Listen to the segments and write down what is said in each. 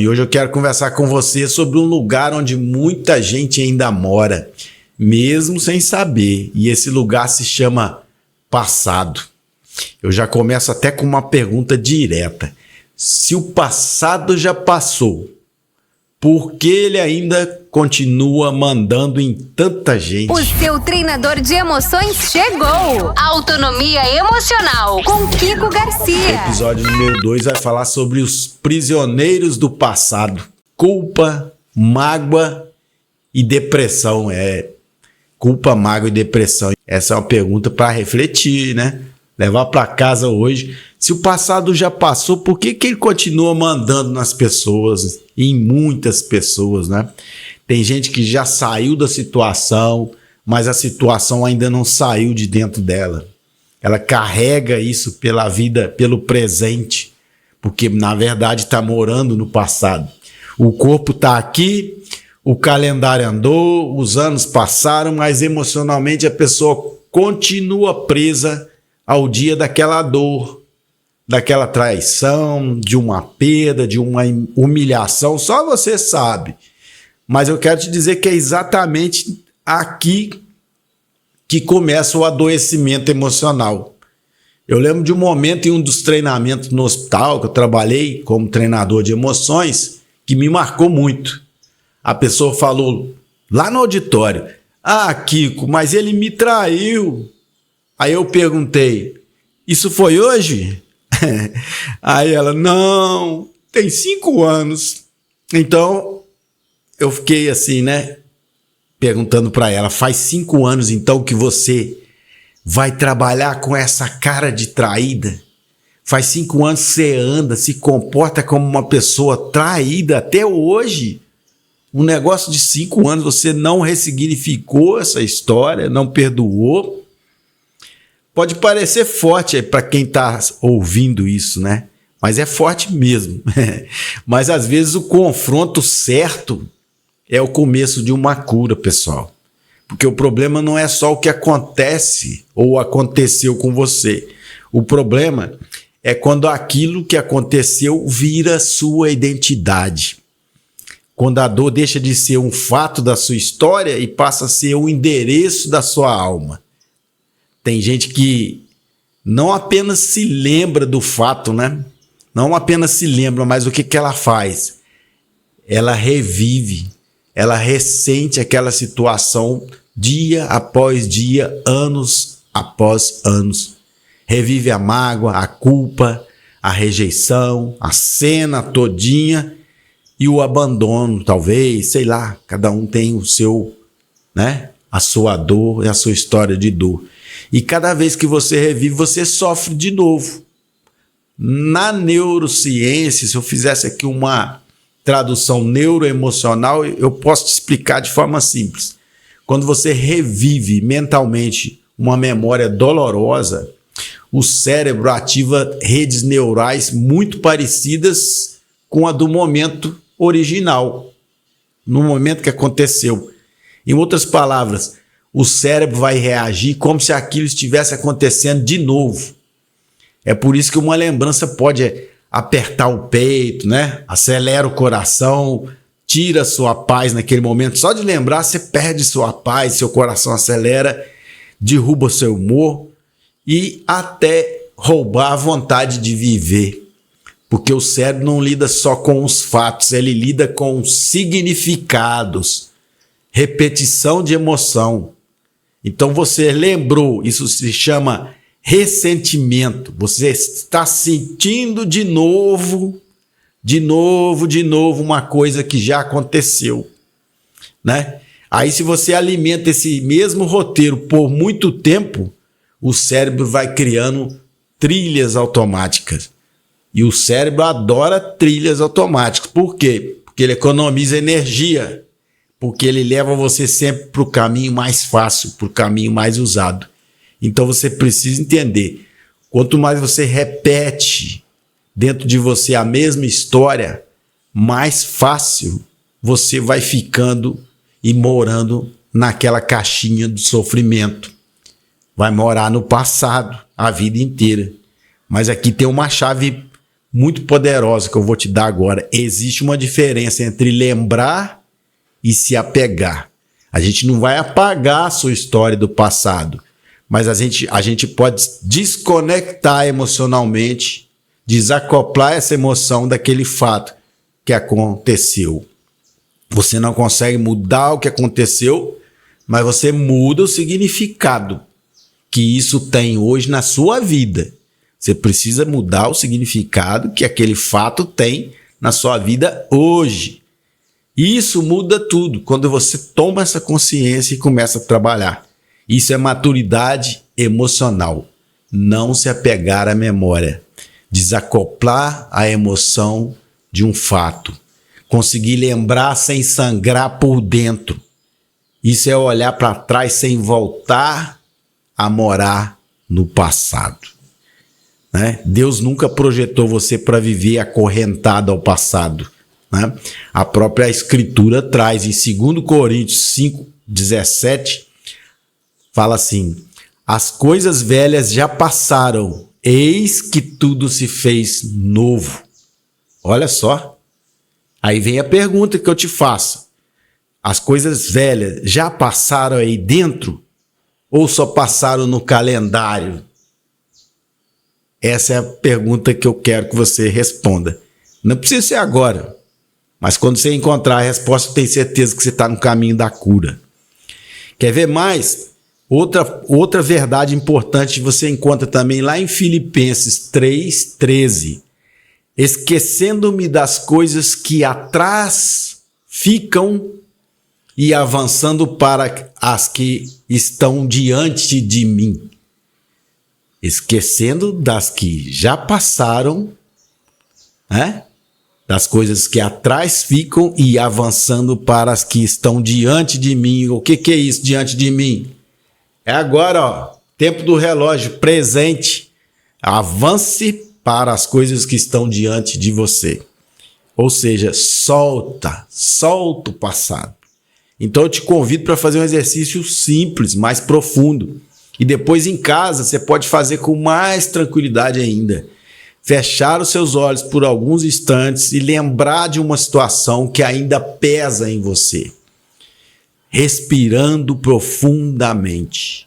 E hoje eu quero conversar com você sobre um lugar onde muita gente ainda mora, mesmo sem saber. E esse lugar se chama passado. Eu já começo até com uma pergunta direta. Se o passado já passou, por que ele ainda continua mandando em tanta gente? O seu treinador de emoções chegou! Autonomia Emocional, com Kiko Garcia. O episódio número 2 vai falar sobre os prisioneiros do passado. Culpa, mágoa e depressão. Culpa, mágoa e depressão. Essa é uma pergunta para refletir, né? Levar para casa hoje. Se o passado já passou, por que ele continua mandando nas pessoas? Em muitas pessoas, né? Tem gente que já saiu da situação, mas a situação ainda não saiu de dentro dela. Ela carrega isso pela vida, pelo presente, porque na verdade está morando no passado. O corpo está aqui, o calendário andou, os anos passaram, mas emocionalmente a pessoa continua presa ao dia daquela dor, daquela traição, de uma perda, de uma humilhação. Só você sabe. Mas eu quero te dizer que é exatamente aqui que começa o adoecimento emocional. Eu lembro de um momento em um dos treinamentos no hospital, que eu trabalhei como treinador de emoções, que me marcou muito. A pessoa falou lá no auditório: "Ah, Kiko, mas ele me traiu." Aí eu perguntei: "Isso foi hoje?" Aí ela: "Não, tem 5 anos. Então, eu fiquei assim, né? Perguntando para ela: "Faz 5 anos então que você vai trabalhar com essa cara de traída? Faz 5 anos que você anda, se comporta como uma pessoa traída até hoje? Um negócio de 5 anos você não ressignificou essa história, não perdoou?" Pode parecer forte para quem está ouvindo isso, né? Mas é forte mesmo. Mas às vezes o confronto certo é o começo de uma cura, pessoal. Porque o problema não é só o que acontece ou aconteceu com você. O problema é quando aquilo que aconteceu vira sua identidade. Quando a dor deixa de ser um fato da sua história e passa a ser o endereço da sua alma. Tem gente que não apenas se lembra do fato, né? Não apenas se lembra, mas o que ela faz? Ela revive, ela ressente aquela situação dia após dia, anos após anos. Revive a mágoa, a culpa, a rejeição, a cena todinha e o abandono, talvez, sei lá. Cada um tem o seu, né? A sua dor e a sua história de dor. E cada vez que você revive, você sofre de novo. Na neurociência, se eu fizesse aqui uma tradução neuroemocional, eu posso te explicar de forma simples. Quando você revive mentalmente uma memória dolorosa, o cérebro ativa redes neurais muito parecidas com a do momento original, no momento que aconteceu. Em outras palavras, o cérebro vai reagir como se aquilo estivesse acontecendo de novo. É por isso que uma lembrança pode apertar o peito, né? Acelera o coração, tira sua paz naquele momento. Só de lembrar, você perde sua paz, seu coração acelera, derruba seu humor e até roubar a vontade de viver. Porque o cérebro não lida só com os fatos, ele lida com significados, repetição de emoção. Então você lembrou, isso se chama ressentimento. Você está sentindo de novo uma coisa que já aconteceu, né? Aí se você alimenta esse mesmo roteiro por muito tempo, o cérebro vai criando trilhas automáticas. E o cérebro adora trilhas automáticas. Por quê? Porque ele economiza energia. Porque ele leva você sempre para o caminho mais fácil, para o caminho mais usado. Então você precisa entender, quanto mais você repete dentro de você a mesma história, mais fácil você vai ficando e morando naquela caixinha do sofrimento. Vai morar no passado a vida inteira. Mas aqui tem uma chave muito poderosa que eu vou te dar agora. Existe uma diferença entre lembrar e se apegar. A gente não vai apagar a sua história do passado, mas a gente pode desconectar emocionalmente, desacoplar essa emoção daquele fato que aconteceu. Você não consegue mudar o que aconteceu, mas você muda o significado que isso tem hoje na sua vida. Você precisa mudar o significado que aquele fato tem na sua vida hoje. E isso muda tudo quando você toma essa consciência e começa a trabalhar. Isso é maturidade emocional. Não se apegar à memória. Desacoplar a emoção de um fato. Conseguir lembrar sem sangrar por dentro. Isso é olhar para trás sem voltar a morar no passado. Né? Deus nunca projetou você para viver acorrentado ao passado. Né? A própria Escritura traz em 2 Coríntios 5:17, fala assim: as coisas velhas já passaram, eis que tudo se fez novo. Olha só. Aí vem a pergunta que eu te faço. As coisas velhas já passaram aí dentro ou só passaram no calendário? Essa é a pergunta que eu quero que você responda. Não precisa ser agora, mas quando você encontrar a resposta, eu tenho certeza que você está no caminho da cura. Quer ver mais? Outra verdade importante você encontra também lá em Filipenses 3:13. Esquecendo-me das coisas que atrás ficam e avançando para as que estão diante de mim. Esquecendo das que já passaram, né? Das coisas que atrás ficam e avançando para as que estão diante de mim. O que é isso, diante de mim? É agora, ó, tempo do relógio, presente. Avance para as coisas que estão diante de você. Ou seja, solta o passado. Então eu te convido para fazer um exercício simples, mais profundo. E depois em casa você pode fazer com mais tranquilidade ainda. Fechar os seus olhos por alguns instantes e lembrar de uma situação que ainda pesa em você. Respirando profundamente.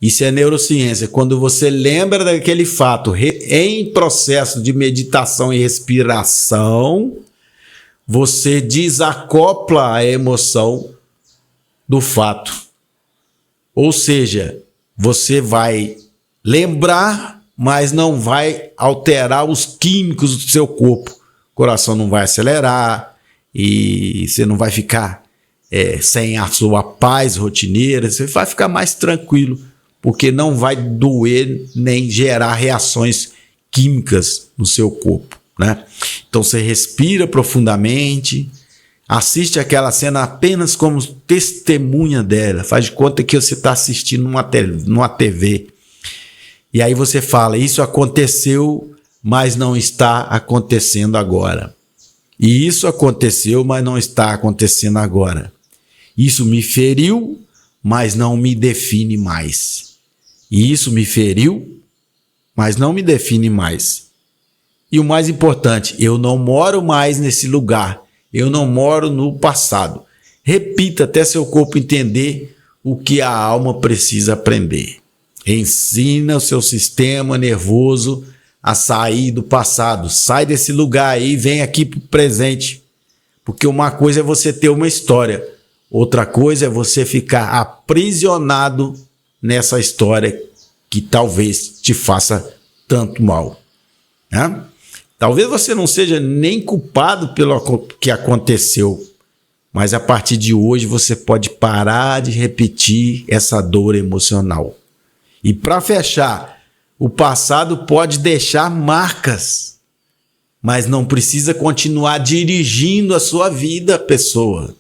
Isso é neurociência. Quando você lembra daquele fato em processo de meditação e respiração, você desacopla a emoção do fato. Ou seja, você vai lembrar, mas não vai alterar os químicos do seu corpo. O coração não vai acelerar e você não vai ficar sem a sua paz rotineira. Você vai ficar mais tranquilo, porque não vai doer nem gerar reações químicas no seu corpo, né? Então você respira profundamente, assiste aquela cena apenas como testemunha dela, faz de conta que você está assistindo numa TV. E aí você fala, isso aconteceu, mas não está acontecendo agora. E isso aconteceu, mas não está acontecendo agora. Isso me feriu, mas não me define mais. E isso me feriu, mas não me define mais. E o mais importante, eu não moro mais nesse lugar. Eu não moro no passado. Repita até seu corpo entender o que a alma precisa aprender. Ensina o seu sistema nervoso a sair do passado. Sai desse lugar aí e vem aqui para o presente. Porque uma coisa é você ter uma história. Outra coisa é você ficar aprisionado nessa história que talvez te faça tanto mal. Né? Talvez você não seja nem culpado pelo que aconteceu, mas a partir de hoje você pode parar de repetir essa dor emocional. E para fechar, o passado pode deixar marcas, mas não precisa continuar dirigindo a sua vida, pessoa.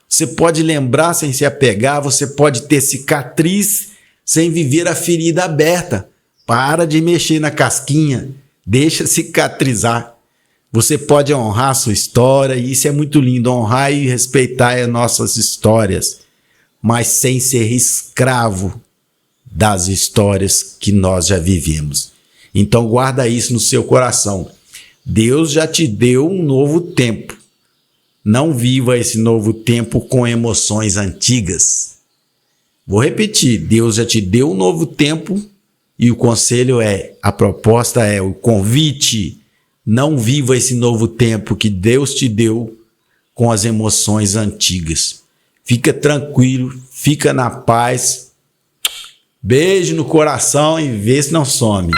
Você pode lembrar sem se apegar, você pode ter cicatriz sem viver a ferida aberta. Para de mexer na casquinha, deixa cicatrizar. Você pode honrar a sua história, e isso é muito lindo, honrar e respeitar as nossas histórias, mas sem ser escravo das histórias que nós já vivemos. Então guarda isso no seu coração. Deus já te deu um novo tempo. Não viva esse novo tempo com emoções antigas. Vou repetir, Deus já te deu um novo tempo e o conselho a proposta o convite, não viva esse novo tempo que Deus te deu com as emoções antigas. Fica tranquilo, fica na paz. Beijo no coração e vê se não some.